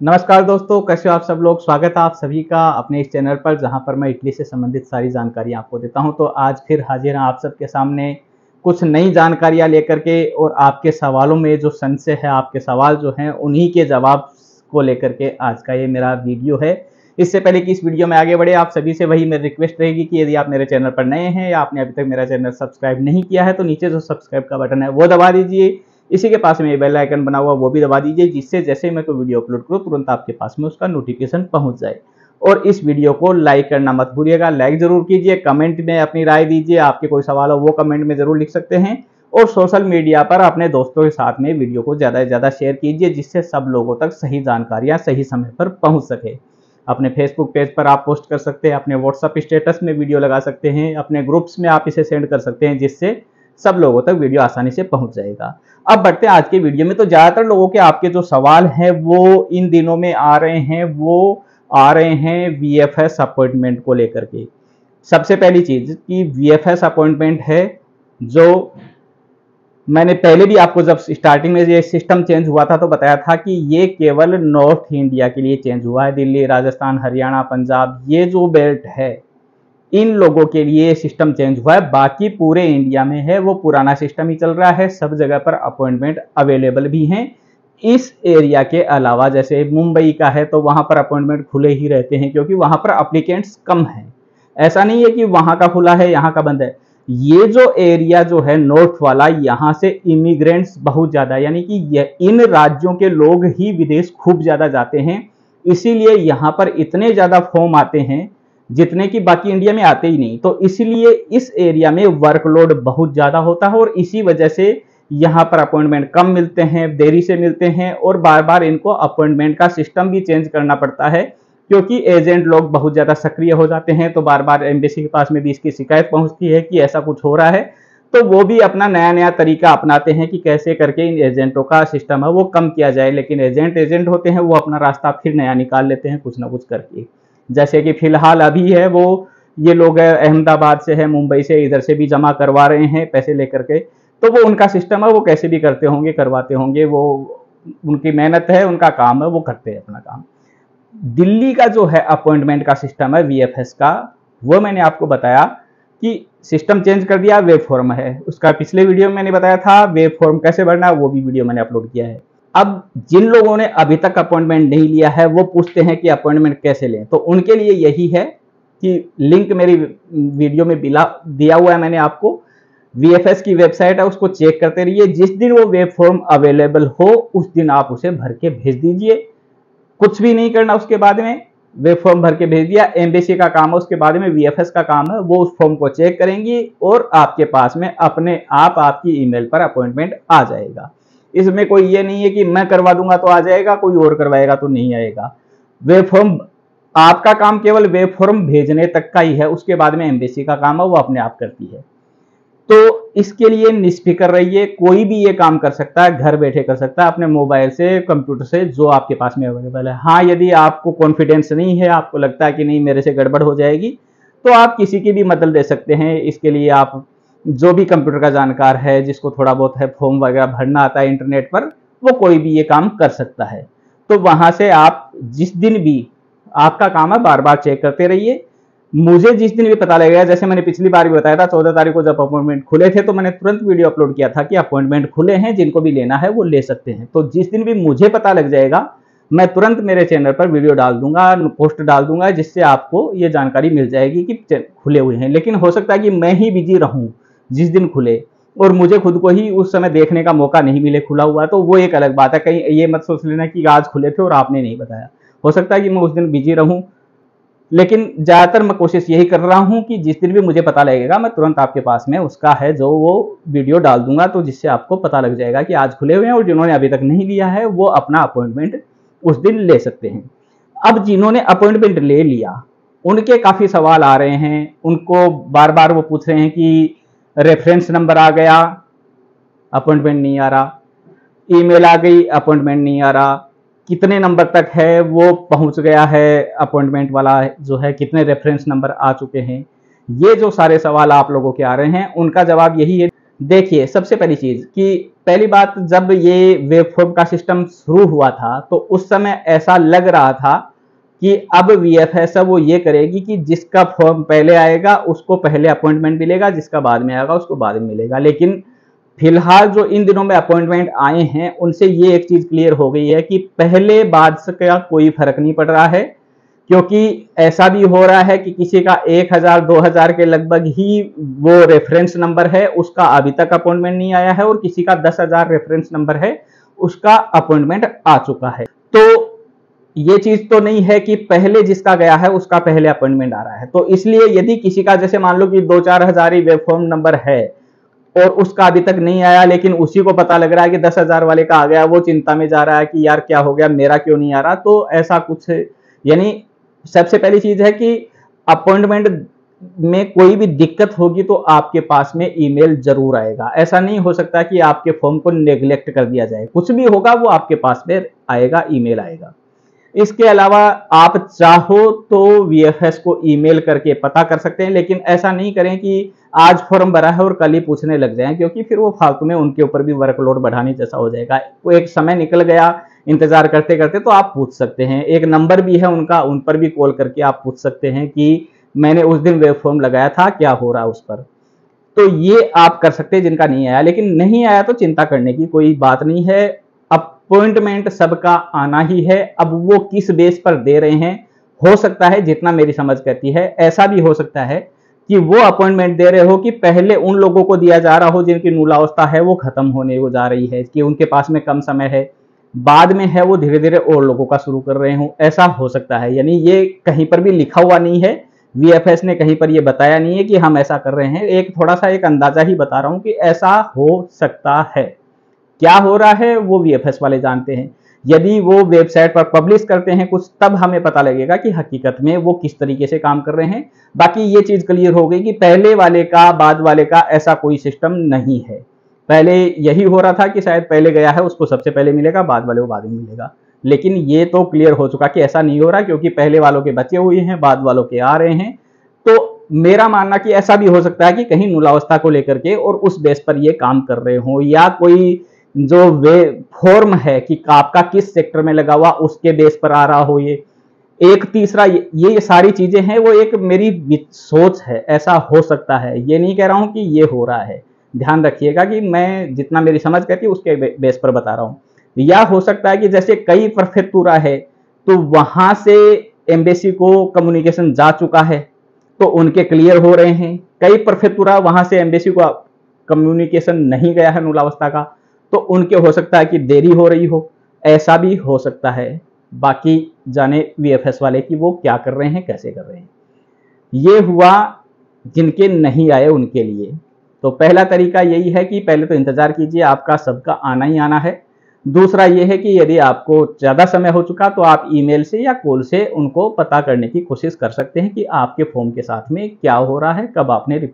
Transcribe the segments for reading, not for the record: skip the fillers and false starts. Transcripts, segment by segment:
नमस्कार दोस्तों, कैसे हो आप सब लोग। स्वागत है आप सभी का अपने इस चैनल पर, जहां पर मैं इटली से संबंधित सारी जानकारी आपको देता हूं। तो आज फिर हाजिर हैं आप सबके सामने कुछ नई जानकारियां लेकर के, और आपके सवालों में जो संशय है, आपके सवाल जो हैं उन्हीं के जवाब को लेकर के आज का ये मेरा वीडियो है। इससे पहले कि इस वीडियो में आगे बढ़े, आप सभी से वही मेरी रिक्वेस्ट रहेगी कि यदि आप मेरे चैनल पर नए हैं या आपने अभी तक मेरा चैनल सब्सक्राइब नहीं किया है, तो नीचे जो सब्सक्राइब का बटन है वो दबा दीजिए। इसी के पास में ये बेल आइकन बना हुआ वो भी दबा दीजिए, जिससे जैसे ही मैं कोई वीडियो अपलोड करूँ तुरंत आपके पास में उसका नोटिफिकेशन पहुंच जाए। और इस वीडियो को लाइक करना मत भूलिएगा, लाइक जरूर कीजिए, कमेंट में अपनी राय दीजिए, आपके कोई सवाल हो वो कमेंट में जरूर लिख सकते हैं। और सोशल मीडिया पर अपने दोस्तों के साथ में वीडियो को ज़्यादा से ज़्यादा शेयर कीजिए, जिससे सब लोगों तक सही जानकारियाँ सही समय पर पहुँच सके। अपने फेसबुक पेज पर आप पोस्ट कर सकते हैं, अपने व्हाट्सएप स्टेटस में वीडियो लगा सकते हैं, अपने ग्रुप्स में आप इसे सेंड कर सकते हैं, जिससे सब लोगों तक वीडियो आसानी से पहुंच जाएगा। अब बढ़ते हैं आज के वीडियो में। तो ज़्यादातर लोगों के आपके जो सवाल हैं वो इन दिनों में आ रहे हैं वीएफएस अपॉइंटमेंट को लेकर के। सबसे पहली चीज़ कि वीएफएस अपॉइंटमेंट है, जो मैंने पहले भी आपको जब स्टार्टिंग में ये सिस्टम चेंज हुआ था तो बताया था कि ये केवल नॉर्थ इंडिया के लिए चेंज हुआ है। दिल्ली, राजस्थान, हरियाणा, पंजाब, ये जो बेल्ट है इन लोगों के लिए सिस्टम चेंज हुआ है। बाकी पूरे इंडिया में है वो पुराना सिस्टम ही चल रहा है। सब जगह पर अपॉइंटमेंट अवेलेबल भी हैं। इस एरिया के अलावा जैसे मुंबई का है तो वहां पर अपॉइंटमेंट खुले ही रहते हैं, क्योंकि वहां पर अप्लीकेंट्स कम हैं। ऐसा नहीं है कि वहां का खुला है यहाँ का बंद है। ये जो एरिया जो है नॉर्थ वाला, यहाँ से इमिग्रेंट्स बहुत ज्यादा, यानी कि इन राज्यों के लोग ही विदेश खूब ज्यादा जाते हैं। इसीलिए यहाँ पर इतने ज्यादा फॉर्म आते हैं जितने कि बाकी इंडिया में आते ही नहीं। तो इसलिए इस एरिया में वर्कलोड बहुत ज्यादा होता है, और इसी वजह से यहाँ पर अपॉइंटमेंट कम मिलते हैं, देरी से मिलते हैं, और बार बार इनको अपॉइंटमेंट का सिस्टम भी चेंज करना पड़ता है, क्योंकि एजेंट लोग बहुत ज्यादा सक्रिय हो जाते हैं। तो बार बार एम्बेसी के पास में भी इसकी शिकायत पहुंचती है कि ऐसा कुछ हो रहा है। तो वो भी अपना नया नया तरीका अपनाते हैं कि कैसे करके इन एजेंटों का सिस्टम है वो कम किया जाए। लेकिन एजेंट होते हैं, वो अपना रास्ता फिर नया निकाल लेते हैं कुछ ना कुछ करके। जैसे कि फिलहाल अभी है वो ये लोग अहमदाबाद से है, मुंबई से, इधर से भी जमा करवा रहे हैं पैसे लेकर के। तो वो उनका सिस्टम है, वो कैसे भी करते होंगे, करवाते होंगे, वो उनकी मेहनत है, उनका काम है, वो करते हैं अपना काम। दिल्ली का जो है अपॉइंटमेंट का सिस्टम है वीएफएस का, वो मैंने आपको बताया कि सिस्टम चेंज कर दिया, वेब फॉर्म है उसका। पिछले वीडियो में मैंने बताया था वेब फॉर्म कैसे भरना है, वो भी वीडियो मैंने अपलोड किया है। अब जिन लोगों ने अभी तक अपॉइंटमेंट नहीं लिया है वो पूछते हैं कि अपॉइंटमेंट कैसे लें, तो उनके लिए यही है कि लिंक मेरी वीडियो में दिया हुआ है मैंने आपको। वीएफएस की वेबसाइट है, उसको चेक करते रहिए। जिस दिन वो वेब फॉर्म अवेलेबल हो उस दिन आप उसे भर के भेज दीजिए। कुछ भी नहीं करना उसके बाद में, वेब फॉर्म भर के भेज दिया। एम्बेसी का काम है, उसके बाद में वीएफएस का काम है, वो उस फॉर्म को चेक करेंगी और आपके पास में अपने आप आपकी ईमेल पर अपॉइंटमेंट आ जाएगा। इसमें कोई ये नहीं है कि मैं करवा दूंगा तो आ जाएगा, कोई और करवाएगा तो नहीं आएगा। वेब फॉर्म, आपका काम केवल वेब फॉर्म भेजने तक का ही है, उसके बाद में एम्बेसी का काम है वो अपने आप करती है। तो इसके लिए निष्फिक्र रहिए, कोई भी ये काम कर सकता है, घर बैठे कर सकता है, अपने मोबाइल से, कंप्यूटर से, जो आपके पास में अवेलेबल है। हाँ, यदि आपको कॉन्फिडेंस नहीं है, आपको लगता है कि नहीं मेरे से गड़बड़ हो जाएगी, तो आप किसी की भी मदद ले सकते हैं। इसके लिए आप जो भी कंप्यूटर का जानकार है, जिसको थोड़ा बहुत है फॉर्म वगैरह भरना आता है इंटरनेट पर, वो कोई भी ये काम कर सकता है। तो वहां से आप जिस दिन भी, आपका काम है बार बार चेक करते रहिए। मुझे जिस दिन भी पता लगेगा, जैसे मैंने पिछली बार भी बताया था 14 तारीख को जब अपॉइंटमेंट खुले थे, तो मैंने तुरंत वीडियो अपलोड किया था कि अपॉइंटमेंट खुले हैं, जिनको भी लेना है वो ले सकते हैं। तो जिस दिन भी मुझे पता लग जाएगा मैं तुरंत मेरे चैनल पर वीडियो डाल दूंगा, पोस्ट डाल दूंगा, जिससे आपको ये जानकारी मिल जाएगी कि खुले हुए हैं। लेकिन हो सकता है कि मैं ही बिजी रहूं जिस दिन खुले, और मुझे खुद को ही उस समय देखने का मौका नहीं मिले खुला हुआ, तो वो एक अलग बात है। कहीं ये मत सोच लेना कि आज खुले थे और आपने नहीं बताया। हो सकता है कि मैं उस दिन बिजी रहूं, लेकिन ज्यादातर मैं कोशिश यही कर रहा हूं कि जिस दिन भी मुझे पता लगेगा मैं तुरंत आपके पास में उसका है जो वो वीडियो डाल दूंगा, तो जिससे आपको पता लग जाएगा कि आज खुले हुए हैं। और जिन्होंने अभी तक नहीं लिया है वो अपना अपॉइंटमेंट उस दिन ले सकते हैं। अब जिन्होंने अपॉइंटमेंट ले लिया उनके काफी सवाल आ रहे हैं, उनको बार बार वो पूछ रहे हैं कि रेफरेंस नंबर आ गया, अपॉइंटमेंट नहीं आ रहा, ईमेल आ गई, अपॉइंटमेंट नहीं आ रहा, कितने नंबर तक है वो पहुंच गया है अपॉइंटमेंट वाला जो है, कितने रेफरेंस नंबर आ चुके हैं। ये जो सारे सवाल आप लोगों के आ रहे हैं उनका जवाब यही है देखिए, सबसे पहली चीज कि पहली बात, जब ये वेब फॉर्म का सिस्टम शुरू हुआ था तो उस समय ऐसा लग रहा था कि अब वीएफएस वो ये करेगी कि जिसका फॉर्म पहले आएगा उसको पहले अपॉइंटमेंट मिलेगा, जिसका बाद में आएगा उसको बाद में मिलेगा। लेकिन फिलहाल जो इन दिनों में अपॉइंटमेंट आए हैं उनसे ये एक चीज क्लियर हो गई है कि पहले बाद का कोई फर्क नहीं पड़ रहा है, क्योंकि ऐसा भी हो रहा है कि किसी का 1000-2000 के लगभग ही वो रेफरेंस नंबर है, उसका अभी तक अपॉइंटमेंट नहीं आया है, और किसी का 10,000 रेफरेंस नंबर है, उसका अपॉइंटमेंट आ चुका है। तो ये चीज तो नहीं है कि पहले जिसका गया है उसका पहले अपॉइंटमेंट आ रहा है। तो इसलिए यदि किसी का, जैसे मान लो कि 2-4 हजार ही वेब फॉर्म नंबर है और उसका अभी तक नहीं आया, लेकिन उसी को पता लग रहा है कि 10,000 वाले का आ गया, वो चिंता में जा रहा है कि यार क्या हो गया, मेरा क्यों नहीं आ रहा। तो ऐसा कुछ, यानी सबसे पहली चीज है कि अपॉइंटमेंट में कोई भी दिक्कत होगी तो आपके पास में ईमेल जरूर आएगा। ऐसा नहीं हो सकता कि आपके फॉर्म को नेग्लेक्ट कर दिया जाए, कुछ भी होगा वो आपके पास में आएगा, ईमेल आएगा। इसके अलावा आप चाहो तो वीएफएस को ईमेल करके पता कर सकते हैं, लेकिन ऐसा नहीं करें कि आज फॉर्म भरा है और कल ही पूछने लग जाएं, क्योंकि फिर वो फालतू में उनके ऊपर भी वर्कलोड बढ़ाने जैसा हो जाएगा। वो एक समय निकल गया इंतजार करते करते, तो आप पूछ सकते हैं, एक नंबर भी है उनका, उन पर भी कॉल करके आप पूछ सकते हैं कि मैंने उस दिन वेब फॉर्म लगाया था, क्या हो रहा है उस पर। तो ये आप कर सकते हैं जिनका नहीं आया। लेकिन नहीं आया तो चिंता करने की कोई बात नहीं है, अपॉइंटमेंट सबका आना ही है। अब वो किस बेस पर दे रहे हैं, हो सकता है, जितना मेरी समझ कहती है, ऐसा भी हो सकता है कि वो अपॉइंटमेंट दे रहे हो कि पहले उन लोगों को दिया जा रहा हो जिनकी मूलावस्था है वो खत्म होने को जा रही है, कि उनके पास में कम समय है, बाद में है वो धीरे धीरे और लोगों का शुरू कर रहे हो, ऐसा हो सकता है। यानी ये कहीं पर भी लिखा हुआ नहीं है, वीएफएस ने कहीं पर ये बताया नहीं है कि हम ऐसा कर रहे हैं, एक थोड़ा सा एक अंदाजा ही बता रहा हूं कि ऐसा हो सकता है। क्या हो रहा है वो वीएफएस वाले जानते हैं। यदि वो वेबसाइट पर पब्लिश करते हैं कुछ, तब हमें पता लगेगा कि हकीकत में वो किस तरीके से काम कर रहे हैं। बाकी ये चीज क्लियर हो गई कि पहले वाले का बाद वाले का ऐसा कोई सिस्टम नहीं है। पहले यही हो रहा था कि शायद पहले गया है उसको सबसे पहले मिलेगा, बाद वाले को बाद में मिलेगा। लेकिन ये तो क्लियर हो चुका कि ऐसा नहीं हो रहा, क्योंकि पहले वालों के बचे हुए हैं, बाद वालों के आ रहे हैं। तो मेरा मानना कि ऐसा भी हो सकता है कि कहीं मूलावस्था को लेकर के और उस बेस पर ये काम कर रहे हो, या कोई जो वे फॉर्म है कि आपका किस सेक्टर में लगा हुआ उसके बेस पर आ रहा हो। ये एक तीसरा, ये सारी चीजें हैं, वो एक मेरी सोच है, ऐसा हो सकता है। ये नहीं कह रहा हूं कि ये हो रहा है, ध्यान रखिएगा कि मैं जितना मेरी समझ कहती है उसके बेस पर बता रहा हूं। या हो सकता है कि जैसे कई प्रेफेक्टुरा है तो वहां से एम्बेसी को कम्युनिकेशन जा चुका है तो उनके क्लियर हो रहे हैं, कई प्रेफेक्टुरा वहां से एम्बेसी को कम्युनिकेशन नहीं गया है मूलावस्था का, तो उनके हो सकता है कि देरी हो रही हो, ऐसा भी हो सकता है। बाकी जाने वीएफएस वाले कि वो क्या कर रहे हैं, कैसे कर रहे हैं। ये हुआ जिनके नहीं आए उनके लिए। तो पहला तरीका यही है कि पहले तो इंतजार कीजिए, आपका सबका आना ही आना है। दूसरा ये है कि यदि आपको ज़्यादा समय हो चुका तो आप ईमेल से या कॉल से उनको पता करने की कोशिश कर सकते हैं कि आपके फॉर्म के साथ में क्या हो रहा है, कब आपने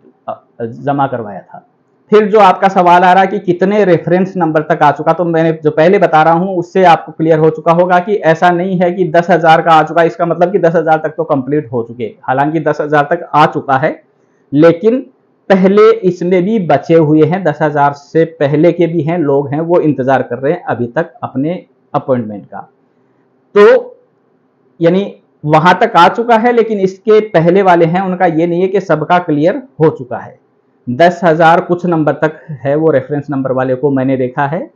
जमा करवाया था। फिर जो आपका सवाल आ रहा है कि कितने रेफरेंस नंबर तक आ चुका, तो मैंने जो पहले बता रहा हूं उससे आपको क्लियर हो चुका होगा कि ऐसा नहीं है कि 10,000 का आ चुका, इसका मतलब कि 10,000 तक तो कंप्लीट हो चुके। हालांकि 10,000 तक आ चुका है, लेकिन पहले इसमें भी बचे हुए हैं, 10,000 से पहले के भी हैं, लोग हैं वो इंतजार कर रहे हैं अभी तक अपने अपॉइंटमेंट का। तो यानी वहां तक आ चुका है, लेकिन इसके पहले वाले हैं उनका ये नहीं है कि सबका क्लियर हो चुका है। 10,000 कुछ नंबर तक है वो रेफरेंस नंबर वाले को मैंने देखा है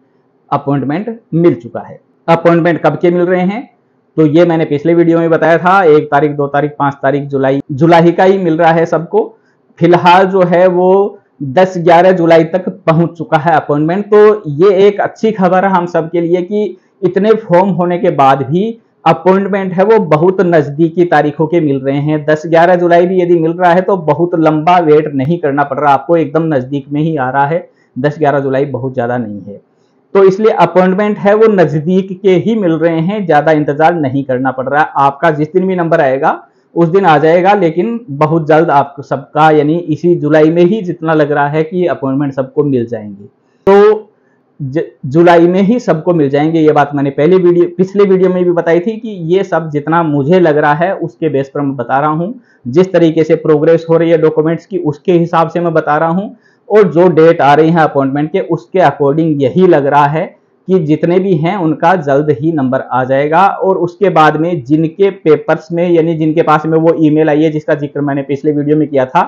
अपॉइंटमेंट मिल चुका है। अपॉइंटमेंट कब के मिल रहे हैं तो ये मैंने पिछले वीडियो में बताया था, 1 तारीख, 2 तारीख, 5 तारीख जुलाई का ही मिल रहा है सबको। फिलहाल जो है वो 10-11 जुलाई तक पहुंच चुका है अपॉइंटमेंट। तो ये एक अच्छी खबर है हम सब के लिए कि इतने फॉर्म होने के बाद भी अपॉइंटमेंट है वो बहुत नजदीकी तारीखों के मिल रहे हैं। 10-11 जुलाई भी यदि मिल रहा है तो बहुत लंबा वेट नहीं करना पड़ रहा आपको, एकदम नजदीक में ही आ रहा है। 10-11 जुलाई बहुत ज्यादा नहीं है, तो इसलिए अपॉइंटमेंट है वो नजदीक के ही मिल रहे हैं, ज्यादा इंतजार नहीं करना पड़ रहा है। आपका जिस दिन भी नंबर आएगा उस दिन आ जाएगा, लेकिन बहुत जल्द आपको सबका, यानी इसी जुलाई में ही जितना लग रहा है कि अपॉइंटमेंट सबको मिल जाएंगे, तो जुलाई में ही सबको मिल जाएंगे। ये बात मैंने पिछले वीडियो में भी बताई थी कि ये सब जितना मुझे लग रहा है उसके बेस पर मैं बता रहा हूँ। जिस तरीके से प्रोग्रेस हो रही है डॉक्यूमेंट्स की उसके हिसाब से मैं बता रहा हूँ, और जो डेट आ रही है अपॉइंटमेंट के उसके अकॉर्डिंग यही लग रहा है कि जितने भी हैं उनका जल्द ही नंबर आ जाएगा। और उसके बाद में जिनके पेपर्स में यानी जिनके पास में वो ईमेल आई है जिसका जिक्र मैंने पिछले वीडियो में किया था,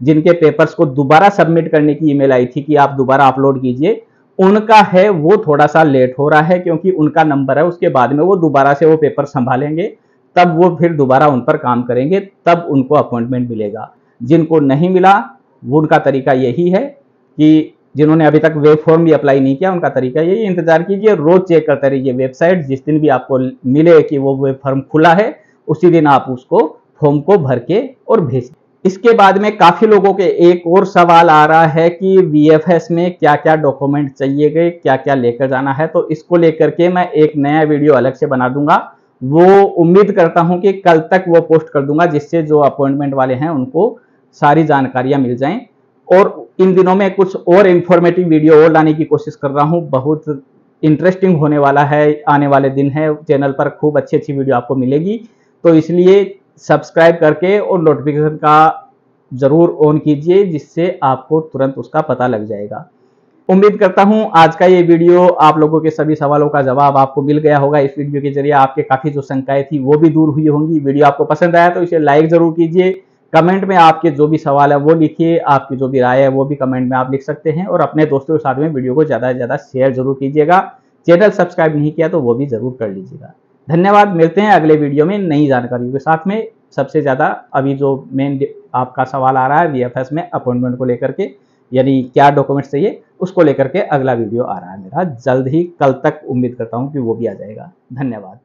जिनके पेपर्स को दोबारा सबमिट करने की ईमेल आई थी कि आप दोबारा अपलोड कीजिए, उनका है वो थोड़ा सा लेट हो रहा है क्योंकि उनका नंबर है। उसके बाद में वो दोबारा से वो पेपर संभालेंगे, तब वो फिर दोबारा उन पर काम करेंगे, तब उनको अपॉइंटमेंट मिलेगा। जिनको नहीं मिला वो उनका तरीका यही है कि जिन्होंने अभी तक वेब फॉर्म भी अप्लाई नहीं किया उनका तरीका यही, इंतजार कीजिए, रोज चेक करते रहिए वेबसाइट। जिस दिन भी आपको मिले कि वो वेब फॉर्म खुला है उसी दिन आप उसको फॉर्म को भर के और भेज। इसके बाद में काफी लोगों के एक और सवाल आ रहा है कि वीएफएस में क्या क्या डॉक्यूमेंट चाहिए गए, क्या क्या लेकर जाना है। तो इसको लेकर के मैं एक नया वीडियो अलग से बना दूंगा, वो उम्मीद करता हूं कि कल तक वो पोस्ट कर दूंगा, जिससे जो अपॉइंटमेंट वाले हैं उनको सारी जानकारियां मिल जाएं। और इन दिनों में कुछ और इंफॉर्मेटिव वीडियो और लाने की कोशिश कर रहा हूं, बहुत इंटरेस्टिंग होने वाला है, आने वाले दिन है, चैनल पर खूब अच्छी अच्छी वीडियो आपको मिलेगी। तो इसलिए सब्सक्राइब करके और नोटिफिकेशन का जरूर ऑन कीजिए, जिससे आपको तुरंत उसका पता लग जाएगा। उम्मीद करता हूं आज का ये वीडियो आप लोगों के सभी सवालों का जवाब आपको मिल गया होगा। इस वीडियो के जरिए आपके काफी जो शंकाएं थी वो भी दूर हुई होंगी। वीडियो आपको पसंद आया तो इसे लाइक जरूर कीजिए, कमेंट में आपके जो भी सवाल है वो लिखिए, आपकी जो भी राय है वो भी कमेंट में आप लिख सकते हैं। और अपने दोस्तों के साथ में वीडियो को ज्यादा से ज्यादा शेयर जरूर कीजिएगा। चैनल सब्सक्राइब नहीं किया तो वो भी जरूर कर लीजिएगा। धन्यवाद, मिलते हैं अगले वीडियो में नई जानकारियों के साथ में। सबसे ज्यादा अभी जो मेन आपका सवाल आ रहा है वीएफएस में अपॉइंटमेंट को लेकर के, यानी क्या डॉक्यूमेंट्स चाहिए, उसको लेकर के अगला वीडियो आ रहा है मेरा जल्द ही, कल तक उम्मीद करता हूं कि वो भी आ जाएगा। धन्यवाद।